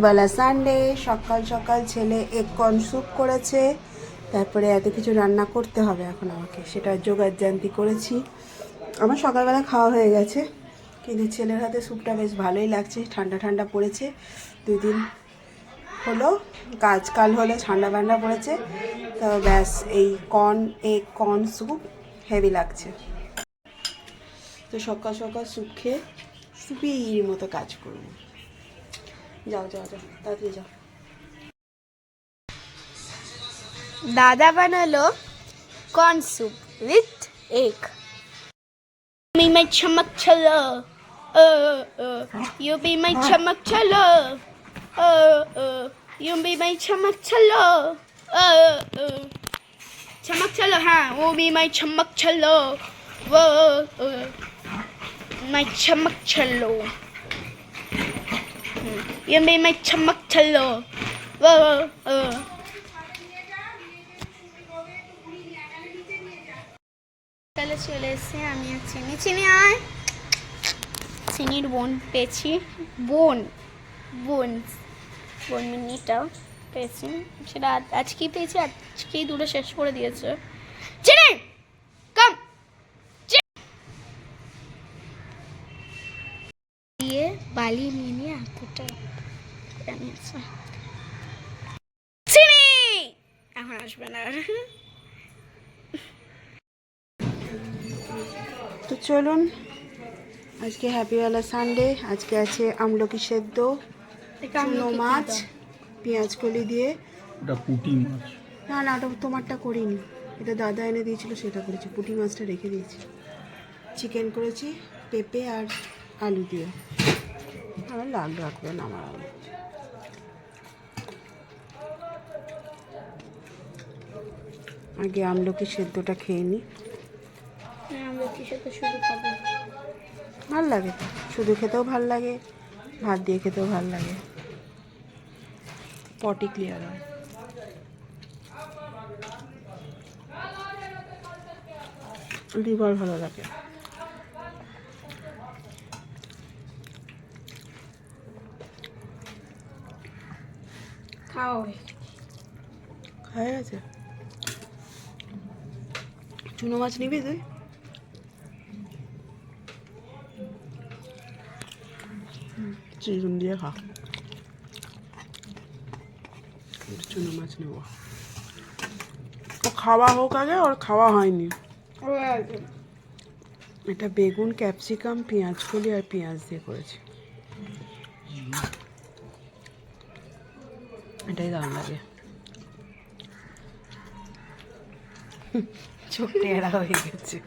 বেলা Sunday, সকাল সকাল ছেলে এগ কর্ন স্যুপ করেছে। তারপরে এত কিছু রান্না করতে হবে এখন আমাকে, সেটা জোগাড় জান্তি করেছি। আমার সকালবেলা খাওয়া হয়ে গেছে, কিন্তু ছেলের হাতে স্যুপটা বেশ ভালোই লাগছে। ঠান্ডা ঠান্ডা পড়েছে, 2 দিন হলো কাল হলো ঠান্ডা ঠান্ডা পড়েছে, তো ব্যাস এই এগ কর্ন স্যুপ হেভি লাগছে। তো সকাল সকাল স্যুপ খেয়ে স্যুপির মতো কাজ করবো। যাও যাও যাও, তাড়াতাড়ি যাও। দাদা বানালো corn soup with egg. You be my chamak chalo, you be my chamak chalo, you be my chamak chalo, chamak chalo, हाँ, वो be my chamak chalo, वो my chamak chalo, you be my chamak chalo, वो তাহলে চলে এসে আমি আর চিনি আয় চিনির বোন পেয়েছি, বোন মিনিটাও পেয়েছি, সেটা আজকেই পেয়েছি, আজকেই দুটো শেষ করে দিয়েছে। চিনি কাম দিয়ে বালি নিয়ে এতটা আমি আছি। চিনি এখন আসবে না। তো চলুন, আজকে হ্যাপিওয়ালা সানডে। আজকে আছে আমলকি সেদ্ধ, চুনো মাছ, পেঁয়াজ কলি দিয়ে। এটা পুঁটি মাছ। না না, ওটা তোমারটা করিনি, এটা দাদা এনে দিয়েছিল, সেটা করেছি। পুঁটি মাছটা রেখে দিয়েছি। চিকেন করেছি পেঁপে আর আলু দিয়ে। আমার রাখবে না আমার আলু। আগে আমলকি সেদ্ধটা খেয়ে নিই। আমলকি সেদ্ধ শুধু খাবো, ভাল লাগে, শুধু খেতেও ভাল লাগে, ভাত দিয়ে খেতেও ভাল লাগে, পটি ক্লিয়ার হয়। লিভার ভালো লাগে। খাও হয়ে গেছে। চুনো মাছ নিবি তুই? চিকেন দিয়ে খা, চুনো মাছ নেব। ও খাওয়া হোক আগে, ওর খাওয়া হয়নি। এটা বেগুন, ক্যাপসিকাম, পেঁয়াজ কলি আর পেঁয়াজ দিয়ে করেছি। এটাই দারুণ লাগে। চোখ টেরা হয়ে গেছে।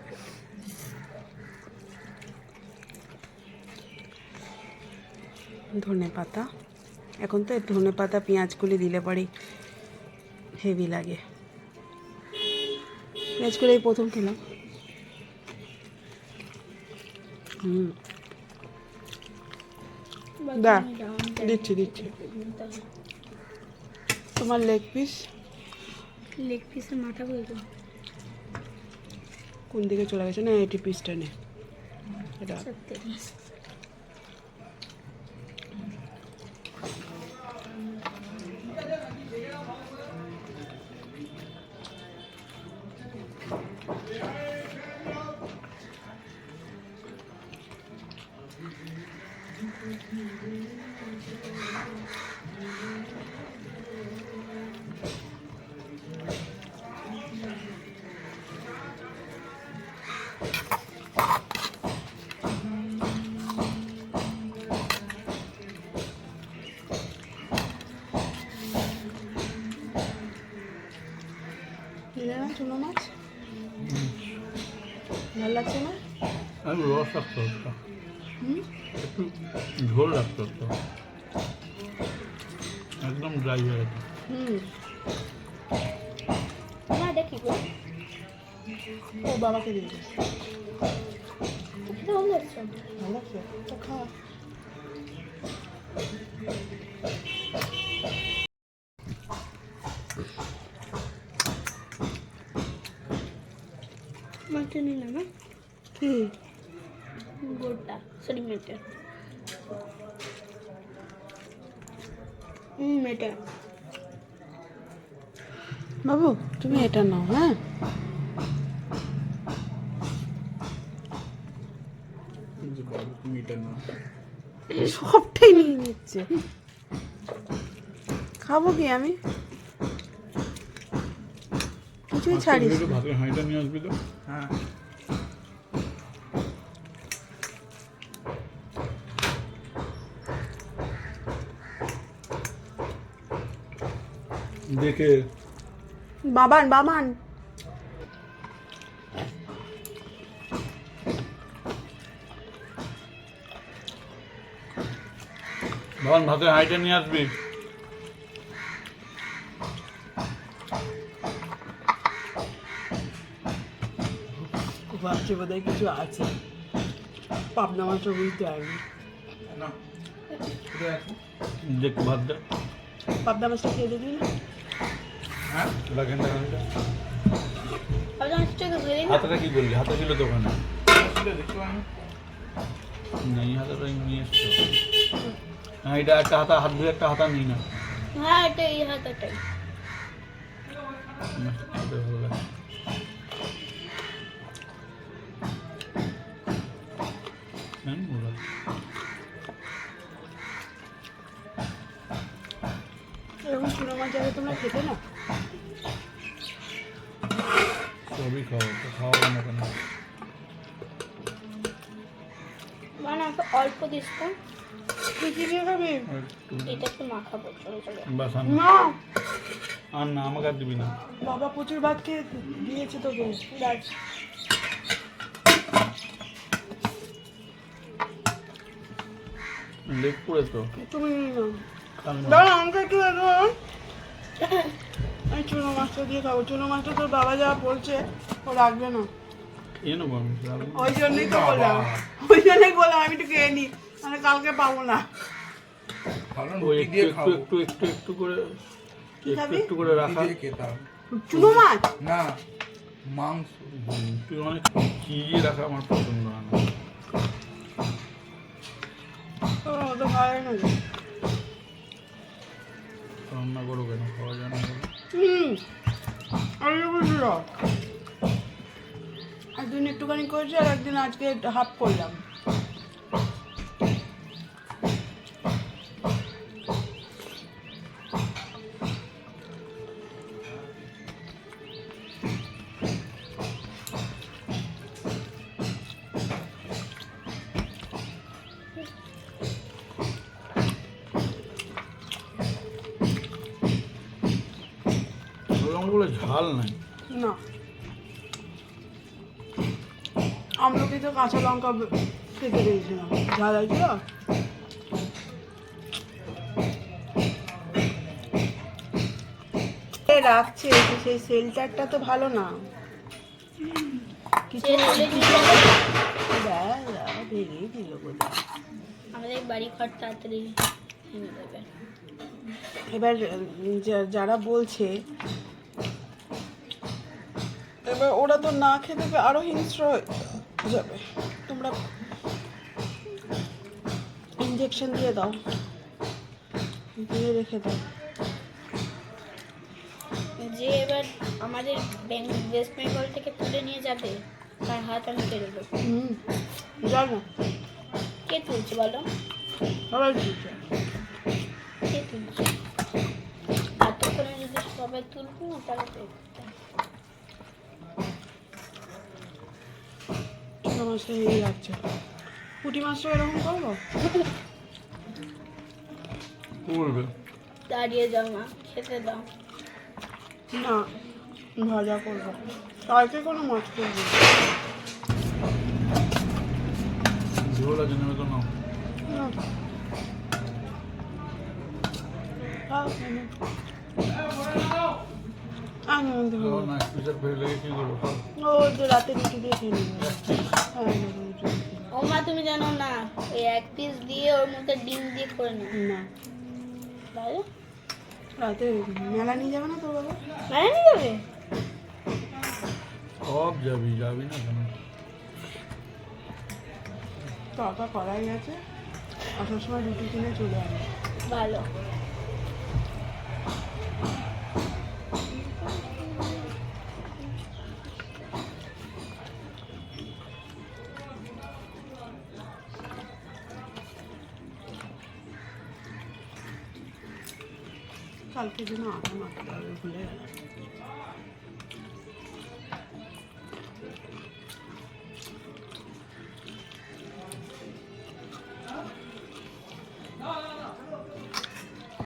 ধনে পাতা, এখন তো ধনে পাতা পেঁয়াজ কলি দিলে পরেই হেভি লাগে। পেঁয়াজ কলি এই প্রথম খেলাম। দা দিচ্ছি। তোমার লেগ পিসের মাথা বলতো কোন দিকে চলে গেছে? না, এটি পিসটা নে, এটা চুনো মাছ ভালো লাগছে না? আমি রস রাখতে হতো, একটু ঝোল রাখতে হতো, একদম ড্রাই হয়ে গেছে। দেখি গো, ও বাবাকে দিয়ে ভালো লাগছে, ভালো লাগছে তো খাওয়া। মাছ নিলাম না কি গোটা, সরি মেটে এটা বাবু তুমি এটা নাও, হ্যাঁ? তুমি এটা না সবটাই নিয়ে নিচ্ছে। খাবো কি আমি? কিছুই ছাড়িস না। ভাতের হাঁড়িটা নিয়ে আসবি তো। হ্যাঁ দেখে বাবান বাবান ভগবান ভাতের হাঁড়িটা নিয়ে আসবি। ভাবছি বোধহয় কিছু আছে, পাবনা মাছ বুঝতে পারবি। দেখ ভাত দে। পাবনা মাছটা খেয়ে দেখবি না? হ্যাঁ রাখেন না আচ্ছা হাতটা কি বললি? হাতে ছিল তো ওখানে নেই, হাতাটা নিয়ে এসছো। হ্যাঁ এটা একটা হাতা, হাত ধুয়ে একটা হাতা নিই না। হ্যাঁ এটা এই হাতাটাই হাতে ভালো লাগে। হ্যাঁ, ভালো লাগে। এরকম চুনো মাছ যাবে তোমরা খেতে না? সবই খাওয়া, তো খাওয়াবো না কেন? মানে আমাকে অল্প দিস তো, তুই কি দিয়ে খাবি? আর একটু এটা একটু মাখাবো চলে চলে বাস আন। না, আর না, আমাকে আর দিবি না। বাবা প্রচুর ভাত খেয়ে দিয়েছে তোকে। দেখ, লেগ পড়ে তো তুমি নিয়ে নাও। খাবি না। দাঁড়া আমাকে একটু দেখো। আমি চুনো মাছটা দিয়ে খাবো। চুনো মাছটা তোর বাবা যা বলছে ও রাখবে না। খেয়ে নেবো আমি, খাবি না। ওই জন্যই তো বললাম, ওই জন্যই বললাম আমি একটু খেয়ে নিই, মানে কালকে পাবো না। ওই একটু একটু একটু একটু একটু করে কি একটু খাবি? একটু করে রাখা। চুনো মাছ? না মাংস তুই অনেক চিরিয়ে রাখা আমার পছন্দ হয় না। ও তো ভালো না। রান্না করো কেন, খাওয়া যায় না বলে? আমি বুঝল একদিন একটুখানি করেছি আর একদিন আজকে হাফ করলাম। ওরকম বলে ঝাল নাই। না, আমলকি তো কাঁচা লঙ্কা খেতে দিয়েছিলাম, ঝাল আছে। রাখছে সেই সেল্টারটা তো ভালো না। কিছু ভেঙেই দিল বোধহয়। আমাদের বাড়ি ঘর তাড়াতাড়ি ভেঙে দেবে। এবার যারা বলছে, এবার ওরা তো না খেতে পেয়ে আরো হিংস্র হয়ে যাবে। তোমরা ইঞ্জেকশন দিয়ে দাও, দিয়ে রেখে দাও। যে এবার আমাদের ওয়েস্ট বেঙ্গল থেকে তুলে নিয়ে যাবে তার হাত আমি কেড়ে দেবো। জানো কে তুলছে বলো? সবাই বুঝছে। কে তুলছে? এতক্ষণে যদি সবাই তুলবো না তাহলে তো ছোটো মাছটা এই লাগছে। পুঁটি মাছটা এরকম করবো? করবে দাঁড়িয়ে যাও না, খেতে দাও। না, ভাজা করবো। কালকে কোনো মাছ করবো না। ঝোল আছে নেবে তো নাও। না। খাও, খেয়ে নাও। আমি বলতে পারবো না। না স্পেশাল ফেলে লেগে কি করবো? খাও। ও তো রাতে রুটি দিয়ে খেয়ে নেবো। হ্যাঁ, রুটি দিয়ে খেয়ে নেবো। ও মা তুমি জানো না, ওই এক পিস দিয়ে ওর মধ্যে ডিম দিয়ে করে নাও। না, তাহলে রাতে মেলা নিয়ে যাবে না তোর বাবা? মানে নিয়ে যাবে? সব যাবি, যাবি না কেন? তরকা করাই গেছে, আসার সময় রুটি কিনে চলে আসবে। ভালো। কালকে যেন আটা মাখতে হবে, ভুলে গেলাম।